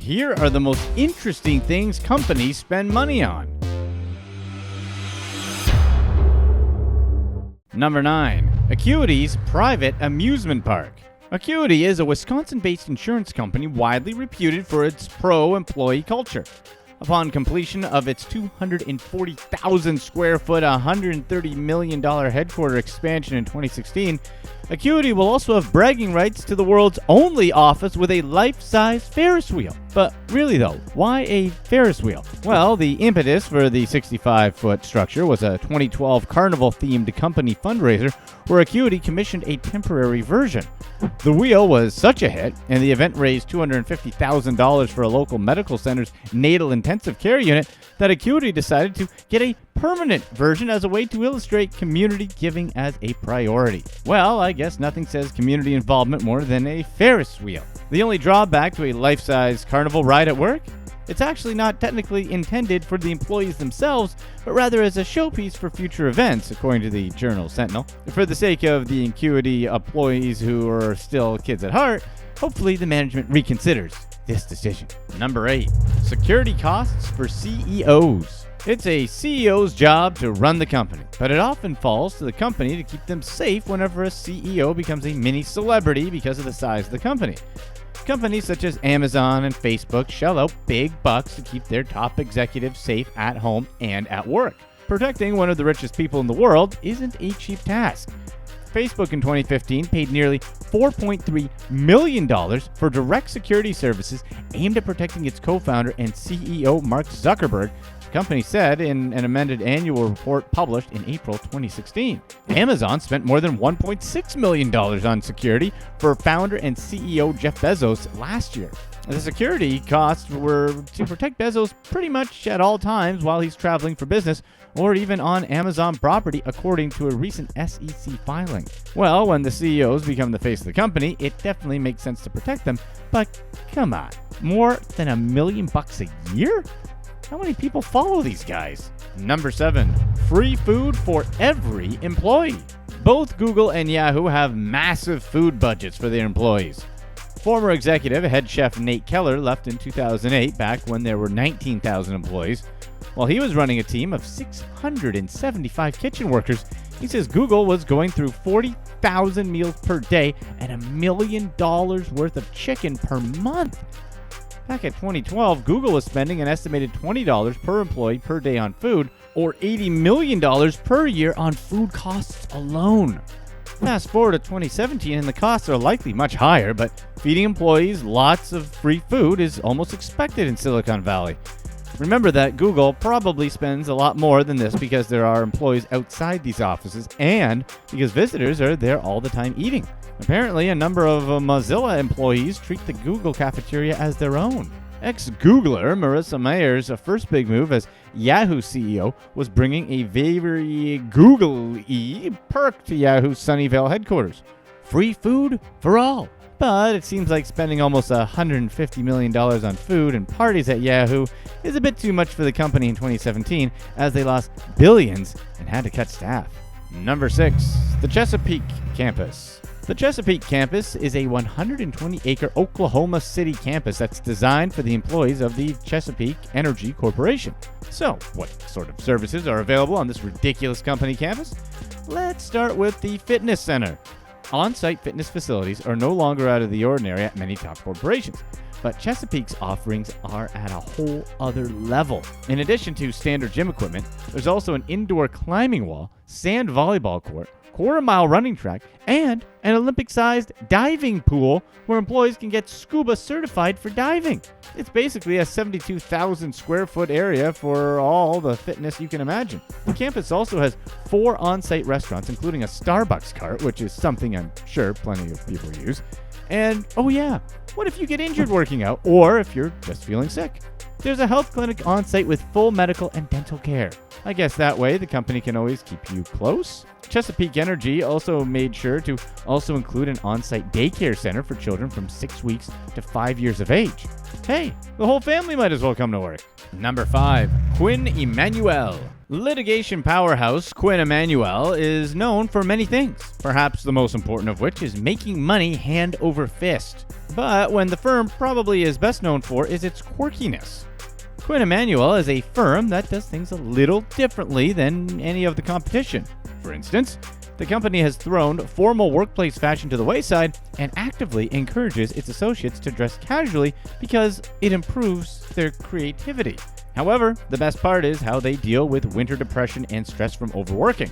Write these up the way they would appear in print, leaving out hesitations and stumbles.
Here are the most interesting things companies spend money on. Number 9. Acuity's private amusement park. Acuity is a Wisconsin-based insurance company widely reputed for its pro-employee culture. Upon completion of its 240,000 square foot, $130 million headquarter expansion in 2016, Acuity will also have bragging rights to the world's only office with a life-size Ferris wheel. But really though, why a Ferris wheel? Well, the impetus for the 65-foot structure was a 2012 carnival-themed company fundraiser where Acuity commissioned a temporary version. The wheel was such a hit, and the event raised $250,000 for a local medical center's natal intensive care unit, that Acuity decided to get a permanent version as a way to illustrate community giving as a priority. Well, I guess nothing says community involvement more than a Ferris wheel. The only drawback to a life-size carnival ride at work? It's actually not technically intended for the employees themselves, but rather as a showpiece for future events, according to the Journal Sentinel. For the sake of the Acuity employees who are still kids at heart, hopefully the management reconsiders this decision. Number 8. Security costs for CEOs. It's a CEO's job to run the company, but it often falls to the company to keep them safe whenever a CEO becomes a mini celebrity because of the size of the company. Companies such as Amazon and Facebook shell out big bucks to keep their top executives safe at home and at work. Protecting one of the richest people in the world isn't a cheap task. Facebook in 2015 paid nearly $4.3 million for direct security services aimed at protecting its co-founder and CEO Mark Zuckerberg, the company said in an amended annual report published in April 2016. Amazon spent more than $1.6 million on security for founder and CEO Jeff Bezos last year. The security costs were to protect Bezos pretty much at all times while he's traveling for business or even on Amazon property, according to a recent SEC filing. Well, when the CEOs become the face of the company, it definitely makes sense to protect them, but come on, more than $1 million a year? How many people follow these guys? Number 7. Free food for every employee. Both Google and Yahoo have massive food budgets for their employees. Former executive head chef Nate Keller left in 2008, back when there were 19,000 employees. While he was running a team of 675 kitchen workers, he says Google was going through 40,000 meals per day and $1 million worth of chicken per month. Back in 2012, Google was spending an estimated $20 per employee per day on food, or $80 million per year on food costs alone. Fast forward to 2017 and the costs are likely much higher, but feeding employees lots of free food is almost expected in Silicon Valley. Remember that Google probably spends a lot more than this because there are employees outside these offices and because visitors are there all the time eating. Apparently, a number of Mozilla employees treat the Google cafeteria as their own. Ex-Googler Marissa Mayer's first big move as Yahoo CEO was bringing a very Google-y perk to Yahoo's Sunnyvale headquarters. Free food for all. But it seems like spending almost $150 million on food and parties at Yahoo is a bit too much for the company in 2017, as they lost billions and had to cut staff. Number 6. The Chesapeake Campus. The Chesapeake Campus is a 120-acre Oklahoma City campus that's designed for the employees of the Chesapeake Energy Corporation. So, what sort of services are available on this ridiculous company campus? Let's start with the fitness center. On-site fitness facilities are no longer out of the ordinary at many top corporations, but Chesapeake's offerings are at a whole other level. In addition to standard gym equipment, there's also an indoor climbing wall, sand volleyball court, quarter-mile running track, and an Olympic-sized diving pool where employees can get scuba certified for diving. It's basically a 72,000 square foot area for all the fitness you can imagine. The campus also has 4 on-site restaurants, including a Starbucks cart, which is something I'm sure plenty of people use. And, oh yeah, what if you get injured working out, or if you're just feeling sick? There's a health clinic on site with full medical and dental care. I guess that way the company can always keep you close. Chesapeake Energy also made sure to also include an on-site daycare center for children from 6 weeks to 5 years of age. Hey, the whole family might as well come to work. Number 5. Quinn Emanuel. Litigation powerhouse Quinn Emanuel is known for many things, perhaps the most important of which is making money hand over fist. But when the firm probably is best known for is its quirkiness. Quinn Emanuel is a firm that does things a little differently than any of the competition. For instance, the company has thrown formal workplace fashion to the wayside and actively encourages its associates to dress casually because it improves their creativity. However, the best part is how they deal with winter depression and stress from overworking.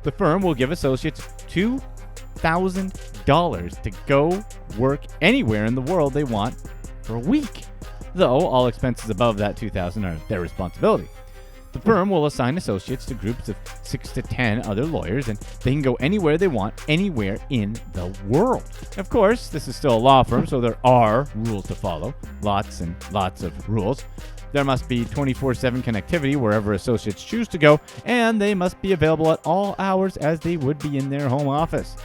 The firm will give associates $2,000 to go work anywhere in the world they want for a week, though all expenses above that $2,000 are their responsibility. The firm will assign associates to groups of 6 to 10 other lawyers, and they can go anywhere they want, anywhere in the world. Of course, this is still a law firm, so there are rules to follow. Lots and lots of rules. There must be 24/7 connectivity wherever associates choose to go, and they must be available at all hours as they would be in their home office.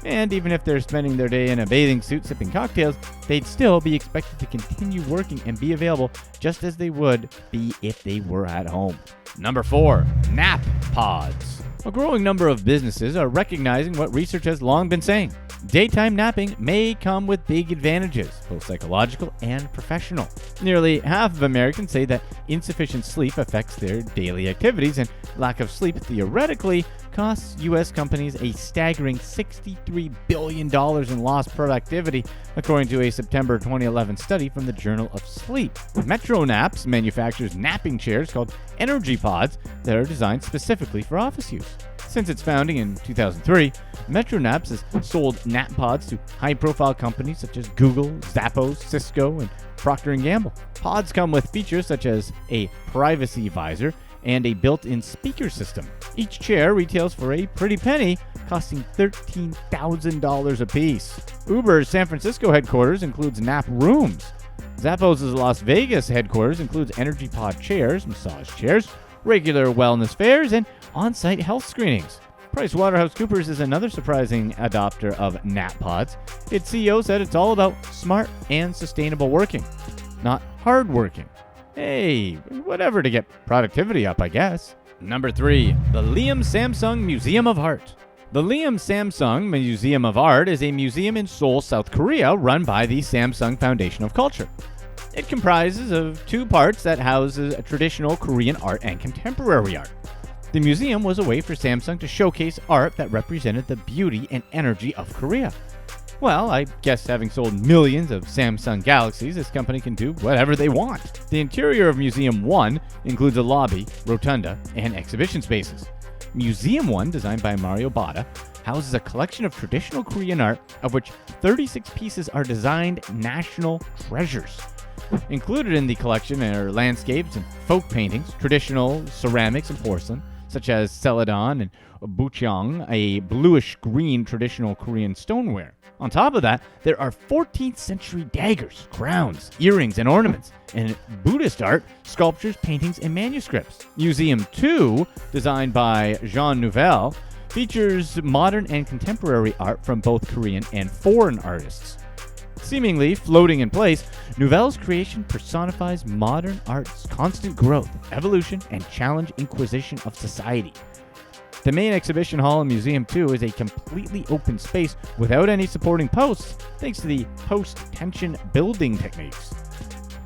And even if they're spending their day in a bathing suit sipping cocktails, they'd still be expected to continue working and be available just as they would be if they were at home. Number 4. Nap pods. A growing number of businesses are recognizing what research has long been saying. Daytime napping may come with big advantages, both psychological and professional. Nearly half of Americans say that insufficient sleep affects their daily activities, and lack of sleep theoretically costs U.S. companies a staggering $63 billion in lost productivity, according to a September 2011 study from the Journal of Sleep. MetroNaps manufactures napping chairs called Energy Pods that are designed specifically for office use. Since its founding in 2003, MetroNaps has sold nap pods to high-profile companies such as Google, Zappos, Cisco, and Procter & Gamble. Pods come with features such as a privacy visor and a built-in speaker system. Each chair retails for a pretty penny, costing $13,000 apiece. Uber's San Francisco headquarters includes nap rooms. Zappos' Las Vegas headquarters includes Energy Pod chairs, massage chairs, regular wellness fairs, and on-site health screenings. PricewaterhouseCoopers is another surprising adopter of nap pods. Its CEO said it's all about smart and sustainable working, not hard working. Hey, whatever to get productivity up, I guess. Number 3. The Liam Samsung Museum of Art. The Liam Samsung Museum of Art is a museum in Seoul, South Korea, run by the Samsung Foundation of Culture. It comprises of 2 parts that houses traditional Korean art and contemporary art. The museum was a way for Samsung to showcase art that represented the beauty and energy of Korea. Well, I guess having sold millions of Samsung Galaxies, this company can do whatever they want. The interior of Museum 1 includes a lobby, rotunda, and exhibition spaces. Museum 1, designed by Mario Bada, houses a collection of traditional Korean art, of which 36 pieces are designed national treasures. Included in the collection are landscapes and folk paintings, traditional ceramics and porcelain, such as celadon and bucheong, a bluish-green traditional Korean stoneware. On top of that, there are 14th century daggers, crowns, earrings, and ornaments, and Buddhist art, sculptures, paintings, and manuscripts. Museum 2, designed by Jean Nouvel, features modern and contemporary art from both Korean and foreign artists. Seemingly floating in place, Nouvel's creation personifies modern art's constant growth, evolution, and challenge inquisition of society. The main exhibition hall in Museum 2 is a completely open space without any supporting posts, thanks to the post-tension building techniques.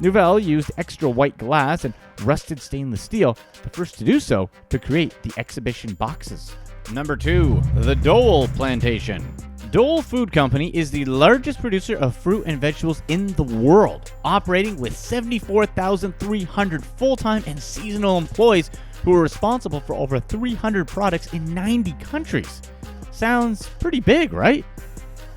Nouvel used extra white glass and rusted stainless steel, the first to do so, to create the exhibition boxes. Number 2. The Dole Plantation. Dole Food Company is the largest producer of fruit and vegetables in the world, operating with 74,300 full-time and seasonal employees who are responsible for over 300 products in 90 countries. Sounds pretty big, right?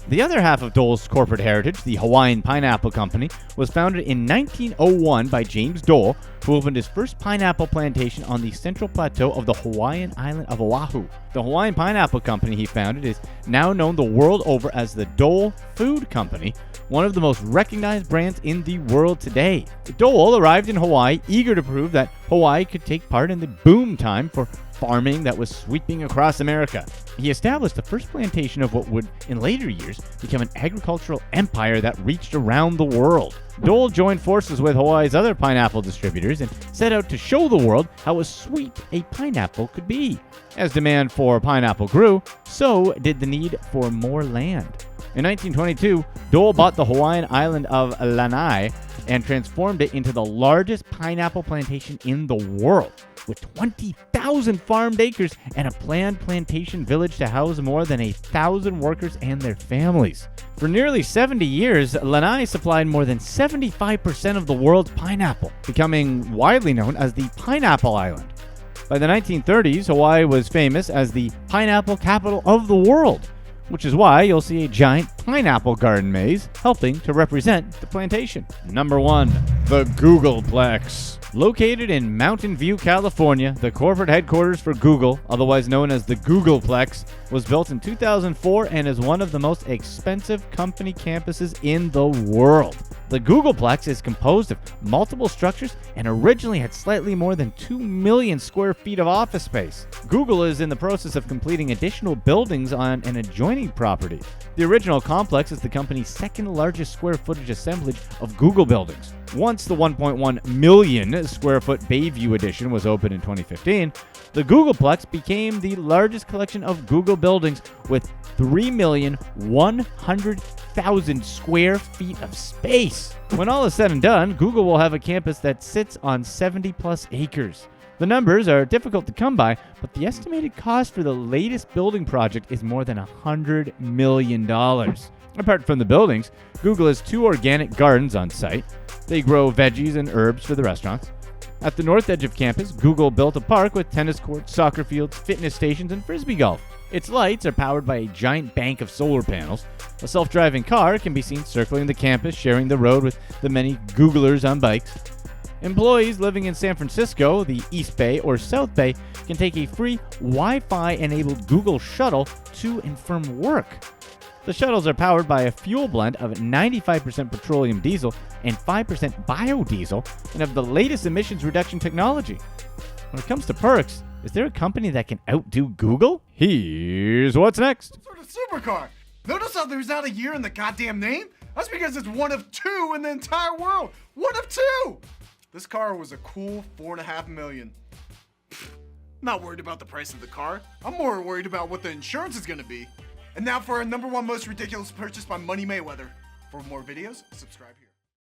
The other half of Dole's corporate heritage, the Hawaiian Pineapple Company, was founded in 1901 by James Dole, who opened his first pineapple plantation on the central plateau of the Hawaiian island of Oahu. The Hawaiian Pineapple Company he founded is now known the world over as the Dole Food Company, one of the most recognized brands in the world today. Dole arrived in Hawaii eager to prove that Hawaii could take part in the boom time for farming that was sweeping across America. He established the first plantation of what would, in later years, become an agricultural empire that reached around the world. Dole joined forces with Hawaii's other pineapple distributors and set out to show the world how sweet a pineapple could be. As demand for pineapple grew, so did the need for more land. In 1922, Dole bought the Hawaiian island of Lanai and transformed it into the largest pineapple plantation in the world, with 20,000 farmed acres and a planned plantation village to house more than 1,000 workers and their families. For nearly 70 years, Lanai supplied more than 75% of the world's pineapple, becoming widely known as the Pineapple Island. By the 1930s, Hawaii was famous as the pineapple capital of the world, which is why you'll see a giant pineapple garden maze helping to represent the plantation. Number 1. The Googleplex. Located in Mountain View, California, the corporate headquarters for Google, otherwise known as the Googleplex, was built in 2004 and is one of the most expensive company campuses in the world. The Googleplex is composed of multiple structures and originally had slightly more than 2 million square feet of office space. Google is in the process of completing additional buildings on an adjoining property. The original complex is the company's second largest square footage assemblage of Google buildings. Once the 1.1 million square foot Bayview edition was opened in 2015, the Googleplex became the largest collection of Google buildings with 3,100,000 square feet of space. When all is said and done, Google will have a campus that sits on 70 plus acres. The numbers are difficult to come by, but the estimated cost for the latest building project is more than $100 million. Apart from the buildings, Google has 2 organic gardens on site. They grow veggies and herbs for the restaurants. At the north edge of campus, Google built a park with tennis courts, soccer fields, fitness stations, and frisbee golf. Its lights are powered by a giant bank of solar panels. A self-driving car can be seen circling the campus, sharing the road with the many Googlers on bikes. Employees living in San Francisco, the East Bay, or South Bay can take a free Wi-Fi-enabled Google shuttle to and from work. The shuttles are powered by a fuel blend of 95% petroleum diesel and 5% biodiesel and have the latest emissions reduction technology. When it comes to perks, is there a company that can outdo Google? Here's what's next. What sort of supercar? Notice how there's not a year in the goddamn name? That's because it's one of 2 in the entire world. One of 2! This car was a cool $4.5 million. Not worried about the price of the car. I'm more worried about what the insurance is gonna be. And now for our #1 most ridiculous purchase by Money Mayweather. For more videos, subscribe here.